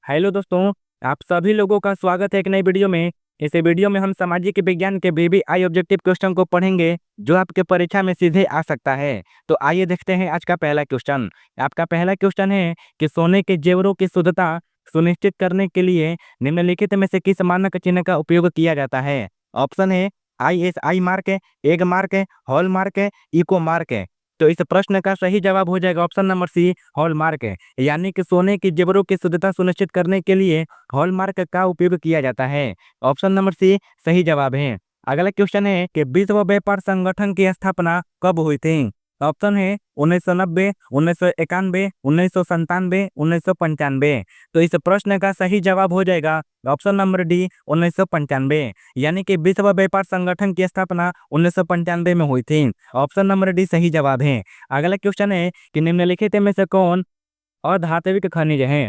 Hello दोस्तों, आप सभी लोगों का स्वागत है एक नई वीडियो में। इस वीडियो में हम सामाजिक विज्ञान के VVI ऑब्जेक्टिव क्वेश्चन को पढ़ेंगे जो आपके परीक्षा में सीधे आ सकता है। तो आइए देखते हैं आज का पहला क्वेश्चन। आपका पहला क्वेश्चन है कि सोने के जेवरों की शुद्धता सुनिश्चित करने के लिए निम्नलिखित में से किस मानक चिन्ह का उपयोग किया जाता है। ऑप्शन है ISI mark, Agmark, hallmark, eco mark. तो इस प्रश्न का सही जवाब हो जाएगा ऑप्शन नंबर सी, हॉलमार्क। यानी कि सोने के जेवरों की शुद्धता सुनिश्चित करने के लिए हॉलमार्क का उपयोग किया जाता है। ऑप्शन नंबर सी सही जवाब है। अगला क्वेश्चन है कि विश्व व्यापार संगठन की स्थापना कब हुई थी। ऑप्शन है 1990, 1991, 1997, 1995। तो इस प्रश्न का सही जवाब हो जाएगा ऑप्शन नंबर डी, 1995। यानी कि विश्व व्यापार संगठन की स्थापना 1995 में हुई थी। ऑप्शन नंबर डी सही जवाब है। अगला क्वेश्चन है कि निम्नलिखित में से कौन अधात्विक खनिज है।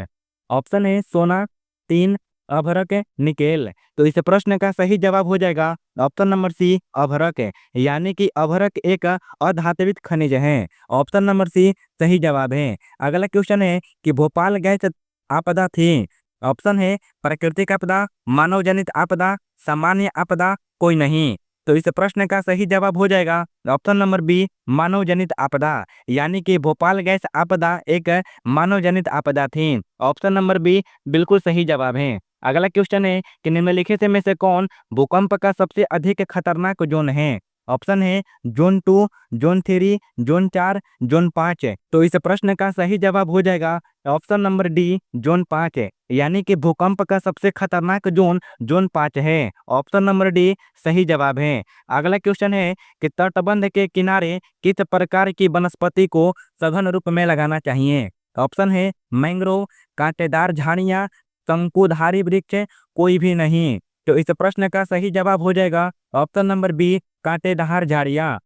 ऑप्शन है सोना, तीन, अभ्रक, निकेल। तो इस प्रश्न का सही जवाब हो जाएगा ऑप्शन नंबर सी, अभ्रक। यानी कि अभ्रक एक अधात्विक खनिज है। ऑप्शन नंबर सी सही जवाब है। अगला क्वेश्चन है कि भोपाल गैस आपदा थी। ऑप्शन है प्राकृतिक आपदा, मानव जनित आपदा, सामान्य आपदा, कोई नहीं। तो इस प्रश्न का सही जवाब हो जाएगा ऑप्शन नंबर बी, मानव जनित आपदा। यानी कि भोपाल गैस आपदा एक मानव जनित आपदा थी। ऑप्शन नंबर बी बिल्कुल सही जवाब है। अगला क्वेश्चन है कि निम्नलिखित में से कौन भूकंप का सबसे अधिक खतरनाक जोन है। ऑप्शन है जोन 2, जोन 3, जोन 4, जोन 5। तो इस प्रश्न का सही जवाब हो जाएगा ऑप्शन नंबर डी, जोन 5। यानी कि भूकंप का सबसे खतरनाक जोन जोन 5 है। ऑप्शन नंबर डी सही जवाब है। अगला क्वेश्चन है कि तटबंध के किनारे किस प्रकार की वनस्पति को सघन रूप में लगाना चाहिए। ऑप्शन है मैंग्रोव, कांटेदार झाड़ियां, शंकुधारी वृक्ष, कोई भी नहीं। तो इस प्रश्न का सही जवाब हो जाएगा ऑप्शन नंबर बी, कांटेदार झाड़ियां।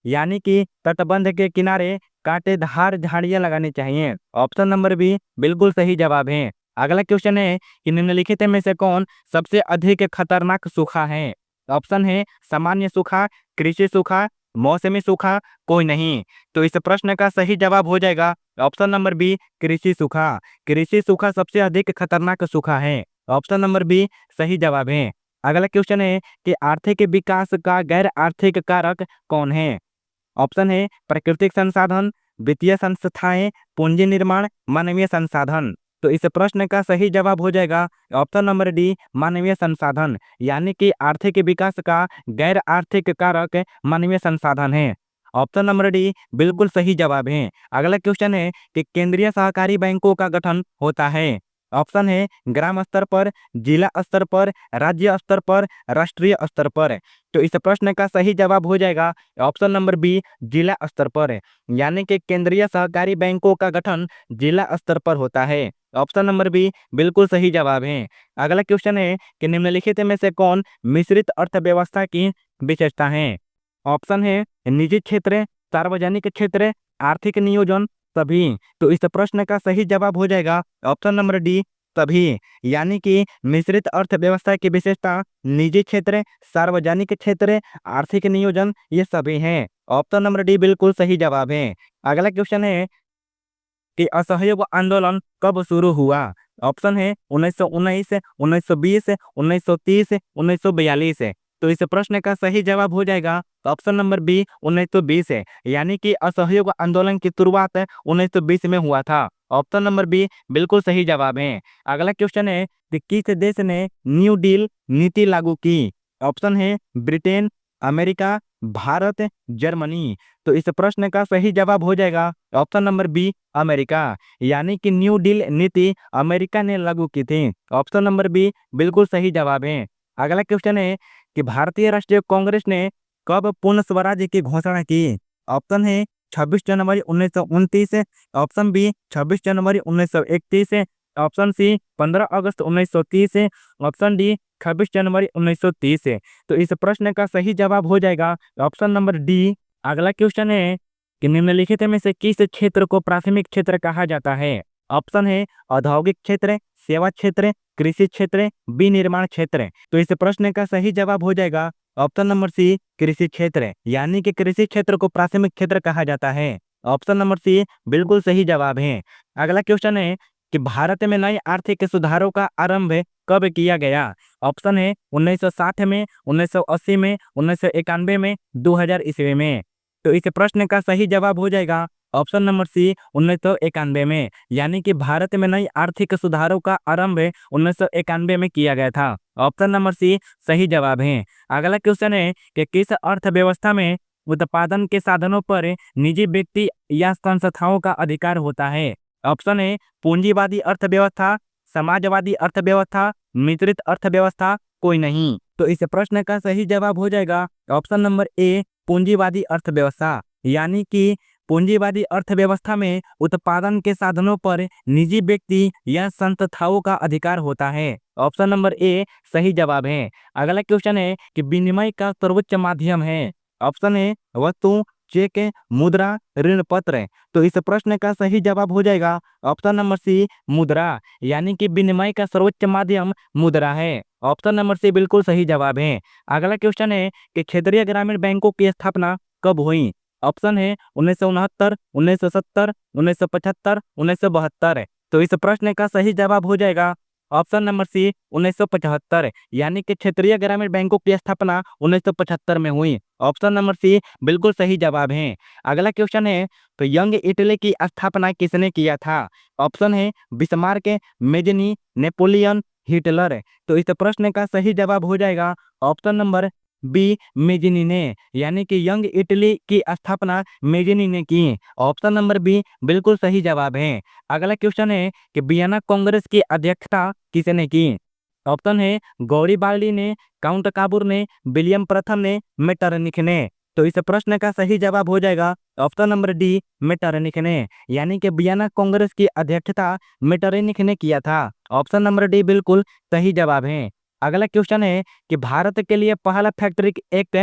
यानी कि तटबंध के किनारे कांटेदार झाड़ियां लगानी चाहिए। ऑप्शन नंबर बी बिल्कुल सही जवाब है। अगला क्वेश्चन है कि निम्नलिखित में से कौन सबसे अधिक खतरनाक सूखा है। ऑप्शन है सामान्य सूखा, कृषि सूखा, मौसमी सूखा, कोई नहीं। तो इस प्रश्न का सही जवाब हो जाएगा ऑप्शन नंबर बी, कृषि सूखा। कृषि सूखा सबसे अधिक खतरनाक सूखा है। ऑप्शन नंबर बी सही जवाब है। अगला क्वेश्चन है कि आर्थिक विकास का गैर आर्थिक कारक कौन है। ऑप्शन है प्राकृतिक संसाधन, वित्तीय संस्थाएं, पूंजी निर्माण, मानवीय संसाधन। तो इस प्रश्न का सही जवाब हो जाएगा ऑप्शन नंबर डी, मानवीय संसाधन। यानी कि आर्थिक विकास का गैर आर्थिक कारक मानवीय संसाधन है। ऑप्शन नंबर डी बिल्कुल सही जवाब है। अगला क्वेश्चन है कि केंद्रीय सहकारी बैंकों का गठन होता है। ऑप्शन है ग्राम स्तर पर, जिला स्तर पर, राज्य स्तर पर, राष्ट्रीय स्तर पर। तो इस प्रश्न का सही जवाब हो जाएगा ऑप्शन नंबर बी, जिला स्तर पर। यानी कि केंद्रीय सहकारी बैंकों का गठन जिला स्तर पर होता है। ऑप्शन नंबर बी बिल्कुल सही जवाब है। अगला क्वेश्चन है कि निम्नलिखित में से कौन मिश्रित अर्थव्यवस्था की विशेषता है। ऑप्शन है निजी क्षेत्र, सार्वजनिक क्षेत्र, आर्थिक नियोजन, सभी। तो इस प्रश्न का सही जवाब हो जाएगा ऑप्शन नंबर डी, सभी। यानी कि मिश्रित अर्थव्यवस्था की विशेषता निजी क्षेत्र, सार्वजनिक क्षेत्र, आर्थिक नियोजन, ये सभी हैं। ऑप्शन नंबर डी बिल्कुल सही जवाब है। अगला क्वेश्चन है कि असहयोग आंदोलन कब शुरू हुआ। ऑप्शन है 1919, 1920, 1930, 1942। तो इस प्रश्न का सही जवाब हो जाएगा ऑप्शन नंबर बी, 1920 है। यानी कि असहयोग आंदोलन की शुरुआत 1920 में हुआ था। ऑप्शन नंबर बी बिल्कुल सही जवाब है। अगला क्वेश्चन है कि किस देश ने न्यू डील नीति लागू की। ऑप्शन है ब्रिटेन, अमेरिका, भारत, जर्मनी। तो इस प्रश्न का सही जवाब हो जाएगा ऑप्शन नंबर बी, अमेरिका। यानी कि न्यू डील नीति अमेरिका ने लागू की थी। ऑप्शन नंबर बी बिल्कुल सही जवाब है। अगला क्वेश्चन है कि भारतीय राष्ट्रीय कांग्रेस ने कब पूर्ण स्वराज्य की घोषणा की। ऑप्शन है 26 जनवरी 1929, ऑप्शन बी 26 जनवरी 1931, ऑप्शन सी 15 अगस्त 1930, ऑप्शन डी 26 जनवरी 1930। तो इस प्रश्न का सही जवाब हो जाएगा ऑप्शन नंबर डी। अगला क्वेश्चन है कि निम्नलिखित में से किस क्षेत्र को प्राथमिक क्षेत्र कहा जाता है। ऑप्शन है औद्योगिक क्षेत्र, सेवा क्षेत्र, कृषि क्षेत्र, विनिर्माण क्षेत्र। तो इस प्रश्न का सही जवाब हो जाएगा ऑप्शन नंबर सी, कृषि क्षेत्र। यानी कि कृषि क्षेत्र को प्राथमिक क्षेत्र कहा जाता है। ऑप्शन नंबर सी बिल्कुल सही जवाब है। अगला क्वेश्चन है कि भारत में नए आर्थिक सुधारों का आरंभ कब किया गया? ऑप्शन है 1960 में, 1980 में, 1991 में, 2000 ईस्वी में। तो इस प्रश्न का सही जवाब हो जाएगा ऑप्शन नंबर सी 1991 में, यानी कि भारत में नई आर्थिक सुधारों का आरंभ 1991 में किया गया था। ऑप्शन नंबर सी सही जवाब है। अगला क्वेश्चन है कि किस अर्थव्यवस्था में उत्पादन के साधनों पर निजी व्यक्ति या संस्थाओं का अधिकार होता है? ऑप्शन है पूंजीवादी अर्थव्यवस्था, समाजवादी अर्थव्यवस्था, मिश्रित अर्थव्यवस्था, कोई नहीं। तो इस प्रश्न का सही जवाब हो जाएगा ऑप्शन नंबर ए पूंजीवादी अर्थव्यवस्था, यानी कि पूंजीवादी अर्थव्यवस्था में उत्पादन के साधनों पर निजी व्यक्ति या संस्थाओं का अधिकार होता है। ऑप्शन नंबर ए सही जवाब है। अगला क्वेश्चन है कि विनिमय का सर्वोच्च माध्यम है? ऑप्शन है वस्तु, चेक, मुद्रा, ऋण पत्र। तो इस प्रश्न का सही जवाब हो जाएगा ऑप्शन नंबर सी मुद्रा, यानी कि विनिमय का सर्वोच्च माध्यम मुद्रा है। ऑप्शन नंबर सी बिल्कुल सही जवाब है। अगला क्वेश्चन है कि क्षेत्रीय ग्रामीण बैंकों की स्थापना कब हुई? ऑप्शन है 1969, 1970, 1975, 1972। तो इस प्रश्न का सही जवाब हो जाएगा ऑप्शन नंबर सी 1975, यानी कि क्षेत्रीय ग्रामीण बैंकों की स्थापना 1975 में हुई। ऑप्शन नंबर सी बिल्कुल सही जवाब है। अगला क्वेश्चन है तो यंग इटली की स्थापना किसने किया था? ऑप्शन है बिस्मार्क, मेजनी, नेपोलियन, हिटलर। तो इस प्रश्न का सही जवाब हो जाएगा ऑप्शन नंबर बी मेजिनी ने, यानी कि यंग इटली की स्थापना मेजिनी ने की। ऑप्शन नंबर बी बिल्कुल सही जवाब है। अगला क्वेश्चन है कि वियना कांग्रेस की अध्यक्षता किसने की? ऑप्शन है गौरीबाल्डी ने, काउंट काबूर ने, विलियम प्रथम ने, मेटरनिख ने। तो इस प्रश्न का सही जवाब हो जाएगा ऑप्शन नंबर डी मेटरनिख ने, यानी कि वियना कांग्रेस की अध्यक्षता मेटरनिख ने किया था। ऑप्शन नंबर डी बिल्कुल सही जवाब है। अगला क्वेश्चन है कि भारत के लिए पहला फैक्ट्री एक्ट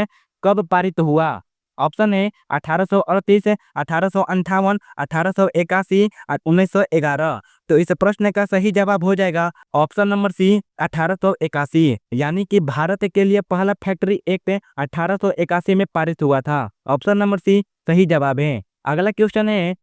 कब पारित हुआ? ऑप्शन है 1838, 1858, 1881, 1911। तो इस प्रश्न का सही जवाब हो जाएगा ऑप्शन नंबर सी 1881, यानी कि भारत के लिए पहला फैक्ट्री एक्ट 1881 में पारित हुआ था। ऑप्शन नंबर सी सही जवाब है। अगला क्वेश्चन है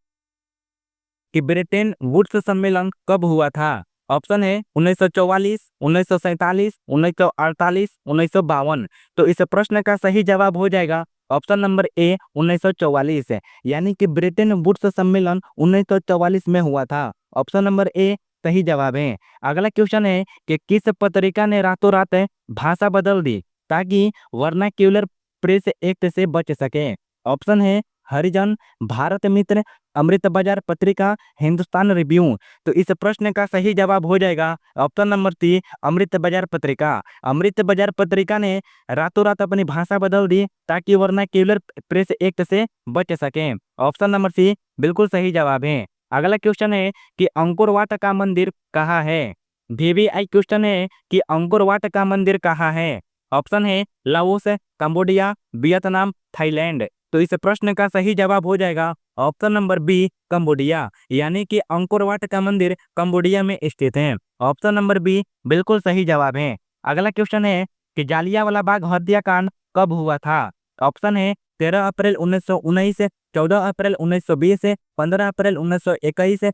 कि ब्रिटेन वुड्स सम्मेलन कब हुआ था? ऑप्शन है 1944, 1947, 1948, 1952। तो इस प्रश्न का सही जवाब हो जाएगा ऑप्शन नंबर ए 1944, यानी कि ब्रिटेन वुड्स सम्मेलन 1944 में हुआ था। ऑप्शन नंबर ए सही जवाब है। अगला क्वेश्चन है कि किस पत्रिका ने रातों रात भाषा बदल दी ताकि वर्नाक्यूलर प्रेस एक्ट से बच सके? ऑप्शन है हरिजन, भारत मित्र, अमृत बाजार पत्रिका, हिंदुस्तान रिव्यू। तो इस प्रश्न का सही जवाब हो जाएगा ऑप्शन नंबर सी अमृत बाजार पत्रिका। अमृत बाजार पत्रिका ने रातों रात अपनी भाषा बदल दी ताकि वर्नाक्यूलर प्रेस एक्ट से बच सके। ऑप्शन नंबर सी बिल्कुल सही जवाब है। अगला क्वेश्चन है कि अंकोर वाट का मंदिर कहाँ है? वीवीआई क्वेश्चन है कि अंकोर वाट का मंदिर कहाँ है? ऑप्शन है लाओस, कंबोडिया, वियतनाम, थाईलैंड। तो इस प्रश्न का सही जवाब हो जाएगा ऑप्शन नंबर बी कंबोडिया, यानी कि अंकोर वाट का मंदिर कंबोडिया में स्थित है। ऑप्शन नंबर बी बिल्कुल सही जवाब है। अगला क्वेश्चन है कि जालियांवाला बाग हत्याकांड कब हुआ था? ऑप्शन है 13 अप्रैल 1919, 14 अप्रैल 1920, 15 अप्रैल 1921,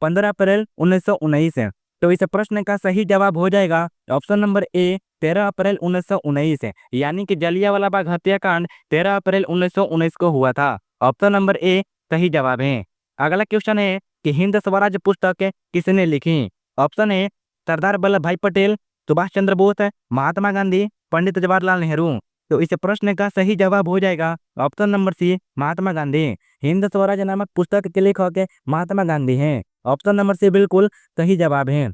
15 अप्रैल 1919। तो इस प्रश्न का सही जवाब हो जाएगा ऑप्शन नंबर ए 13 अप्रैल 1919, यानी कि जलियांवाला बाग हत्याकांड 13 अप्रैल 1919 को हुआ था। ऑप्शन नंबर ए सही जवाब है। अगला क्वेश्चन है कि हिंद स्वराज पुस्तक किसने लिखी? ऑप्शन है सरदार वल्लभ भाई पटेल, सुभाष चंद्र बोस, महात्मा गांधी, पंडित जवाहरलाल नेहरू। तो इस प्रश्न का सही जवाब हो जाएगा option number C Mahatma Gandhi. Hind Swaraj नामक पुस्तक के लेखक महात्मा गांधी हैं। ऑप्शन नंबर सी बिल्कुल सही जवाब है।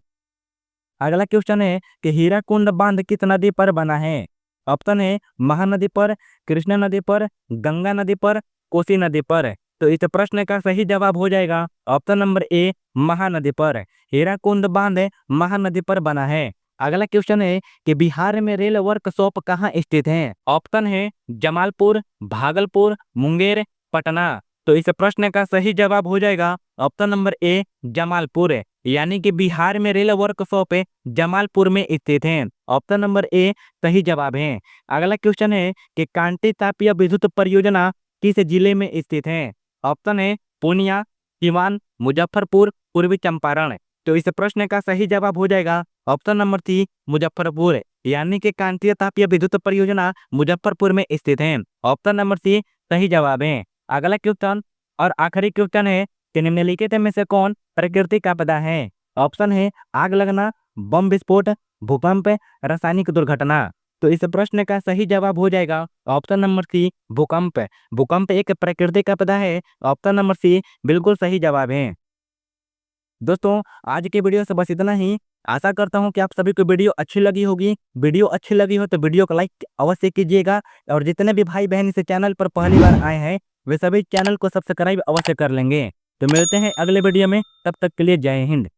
अगला क्वेश्चन है कि हीराकुंड बांध किस नदी पर बना है? ऑप्शन है महानदी पर, कृष्णा नदी पर, गंगा नदी पर, कोसी नदी पर। तो इस प्रश्न का सही जवाब हो जाएगा ऑप्शन नंबर ए महानदी पर। हीराकुंड बांध महानदी पर बना है। अगला क्वेश्चन है कि बिहार में रेल वर्कशॉप कहाँ स्थित है? ऑप्शन है जमालपुर, भागलपुर, मुंगेर, पटना। तो इस प्रश्न का सही जवाब हो जाएगा ऑप्शन नंबर ए जमालपुर, यानी कि बिहार में रेल वर्कशॉप जमालपुर में स्थित है। ऑप्शन नंबर ए सही जवाब है। अगला क्वेश्चन है कि कांटी तापीय विद्युत परियोजना किस जिले में स्थित है? ऑप्शन है पूर्णिया, सिवान, मुजफ्फरपुर, पूर्वी चंपारण। तो इस प्रश्न का सही जवाब हो जाएगा ऑप्शन नंबर सी मुजफ्फरपुर, यानी कि कांतीय तापीय विद्युत परियोजना मुजफ्फरपुर में स्थित है। ऑप्शन नंबर सी सही जवाब है। अगला क्वेश्चन और आखिरी क्वेश्चन है कि निम्नलिखित में से कौन प्राकृतिक आपदा है? ऑप्शन है आग लगना, बम विस्फोट, भूकंप, रासायनिक दुर्घटना। तो इस प्रश्न का सही जवाब हो जाएगा ऑप्शन नंबर सी भूकंप। भूकंप एक प्राकृतिक आपदा है। ऑप्शन नंबर सी बिल्कुल सही जवाब है। दोस्तों, आज की वीडियो से बस इतना ही। आशा करता हूँ कि आप सभी को वीडियो अच्छी लगी होगी। वीडियो अच्छी लगी हो तो वीडियो को लाइक अवश्य कीजिएगा, और जितने भी भाई बहन इस चैनल पर पहली बार आए हैं वे सभी चैनल को सब्सक्राइब अवश्य कर लेंगे। तो मिलते हैं अगले वीडियो में, तब तक के लिए जय हिंद।